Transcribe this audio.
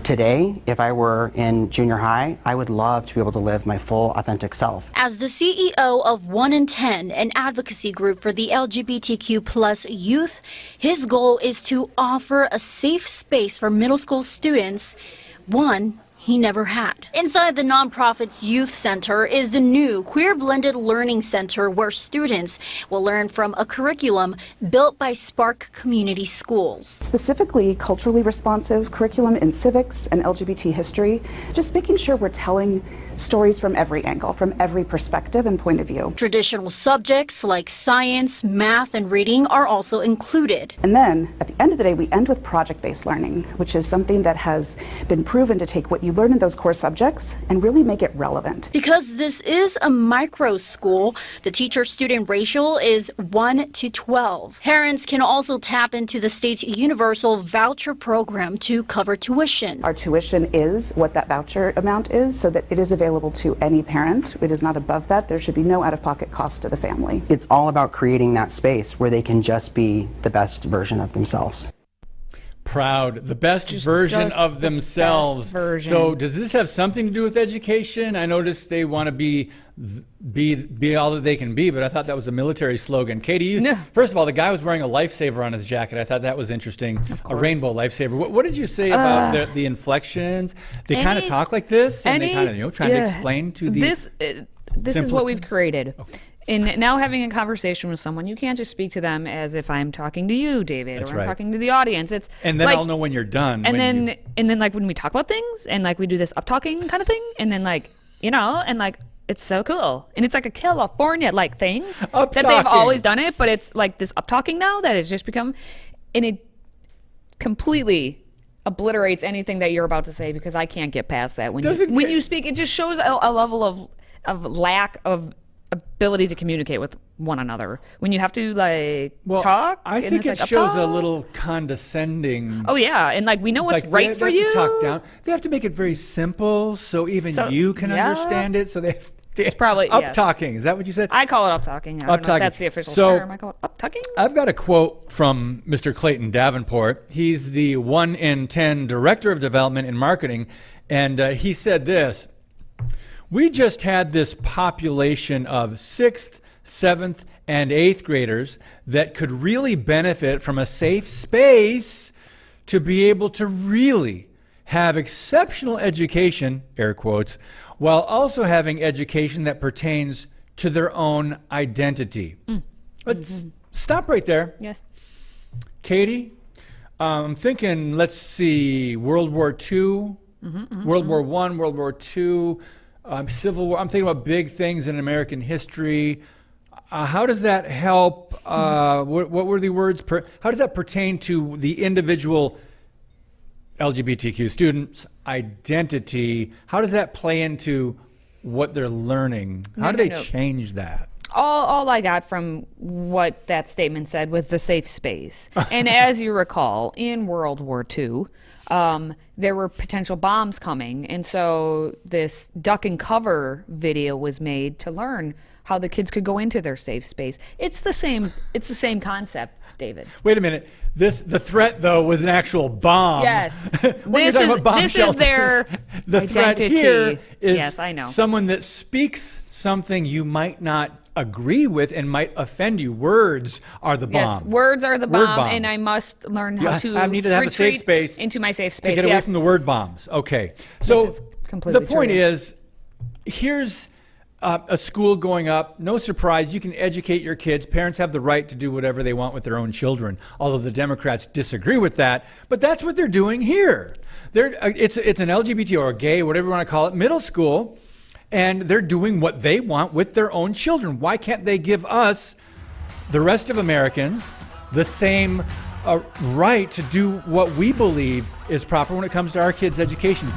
Today, if I were in junior high, I would love to be able to live my full, authentic self. As the CEO of 1 in 10, an advocacy group for the LGBTQ plus youth, his goal is to offer a safe space for middle school students, one he never had. Inside the nonprofit's youth center is the new queer blended learning center where students will learn from a curriculum built by Spark Community Schools. Specifically, culturally responsive curriculum in civics and LGBT history, just making sure we're telling stories from every angle, from every perspective and point of view. Traditional subjects like science, math, and reading are also included. And then, at the end of the day, we end with project-based learning, which is something that has been proven to take what you learn in those core subjects and really make it relevant. Because this is a micro school, the teacher-student ratio is 1 to 12. Parents can also tap into the state's universal voucher program to cover tuition. Our tuition is what that voucher amount is, so that it is available to any parent. It is not above that. There should be no out-of-pocket cost to the family. It's all about creating that space where they can just be the best version of themselves. Proud, the best version of themselves. So does this have something to do with education? I noticed they want to be all that they can be, but I thought that was a military slogan. Katie, first of all, the guy was wearing a lifesaver on his jacket. I thought that was interesting. A rainbow lifesaver. What did you say about the inflections? They kind of talk like this, and they kind of trying to explain to the this is what we've created. Okay. In now having a conversation with someone, you can't just speak to them as if I'm talking to you, David, or I'm talking to the audience. It's and then like, I'll know when you're done. And then like when we talk about things and like we do this up talking kind of thing, and then like and like it's so cool, and it's like a California like thing that they've always done it, but it's like this up talking now that has just become, and it completely obliterates anything that you're about to say because I can't get past that when you speak. It just shows a level of lack of ability to communicate with one another when you have to talk. I think it shows a little condescending. Oh yeah, and like we know what's right for you. They have to talk down. They have to make it very simple so even you can understand it. So it's probably up talking. Is that what you said? I call it up talking. Up talking. That's the official term. I call it up talking. I've got a quote from Mr. Clayton Davenport. He's the 1 in 10 Director of Development and Marketing, and he said this. We just had this population of 6th, 7th, and 8th graders that could really benefit from a safe space to be able to really have exceptional education, air quotes, while also having education that pertains to their own identity. Let's stop right there. Yes. Katie, I'm thinking, let's see, World War II, World War I, World War II, Civil War. I'm thinking about big things in American history. How does that help? What were the words? How does that pertain to the individual LGBTQ student's identity? How does that play into what they're learning? How do they change that? All I got from what that statement said was the safe space. And as you recall, in World War II, there were potential bombs coming, and so this duck and cover video was made to learn how the kids could go into their safe space. It's the same concept, David. Wait a minute. The threat though was an actual bomb. Yes. This is their the identity. Threat here is yes, I know. Someone that speaks something you might not agree with and might offend you. Words are the bomb. Yes, words are the bomb, and I must learn how to I need to have a safe space into my safe space to get away from the word bombs. Okay, so the point is, here's a school going up. No surprise, you can educate your kids. Parents have the right to do whatever they want with their own children, although the Democrats disagree with that. But that's what they're doing here. It's an LGBT or a gay, whatever you want to call it, middle school. And they're doing what they want with their own children. Why can't they give us, the rest of Americans, the same right to do what we believe is proper when it comes to our kids' education?